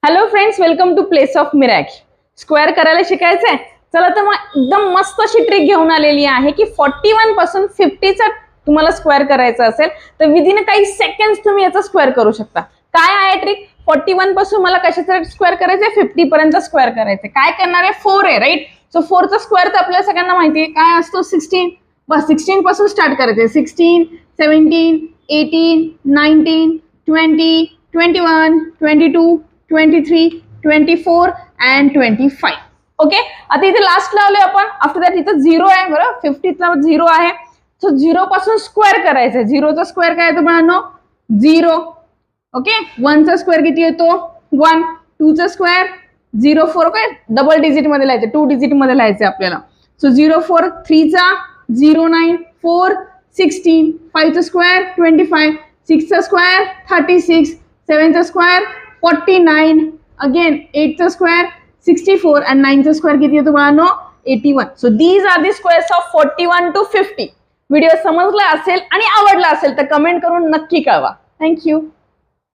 Hello friends, welcome to place of miracle. Square करायला शिकायचंय? चला तर मग एकदम मस्त अशी ट्रिक घेऊन आलेली आहे की 41 पासून 50चा तुम्हाला स्क्वेअर करायचा असेल तर विदिन काही सेकंड्स तुम्ही याचा स्क्वेअर करू शकता. काय आहे ट्रिक? 41 पासून मला कशाचा स्क्वेअर करायचंय, 50 पर्यंत स्क्वेअर करायचंय. काय करणार आहे? 4 आहे, राईट? सो 4 चा स्क्वेअर तर आपल्याला सगळ्यांना माहिती आहे काय असतो, 16. बस 16 पासून स्टार्ट करायचंय. 16, 17, 18, 19, 20, 21, 22, 23, 24 and 25. ओके, आता इथे लास्ट लावले आपण. आफ्टर दॅट इथे 0 आहे, बरोबर? 50ला 0 आहे. सो 0 पासून स्क्वेअर करायचंय. 0चा स्क्वेअर काय येतो मुलांनो? 0. ओके, 1चा स्क्वेअर किती येतो? 1. 2चा स्क्वेअर 04. काय डबल डिजिट मध्ये लिहायचं, 2 डिजिट मध्ये लिहायचं आपल्याला. सो 04. 3चा 09. 4 16. 5चा स्क्वेअर 25. 6चा स्क्वेअर 36. 7चा स्क्वेअर 49. अगेन 8चा स्क्वेअर 64 and 9चा स्क्वेअर किती येतो मुलांनो? 81. So these are the squares of 41 to 50. Video समजला असेल आणि आवडला असेल तर कमेंट करून नक्की कळवा. थँक्यू.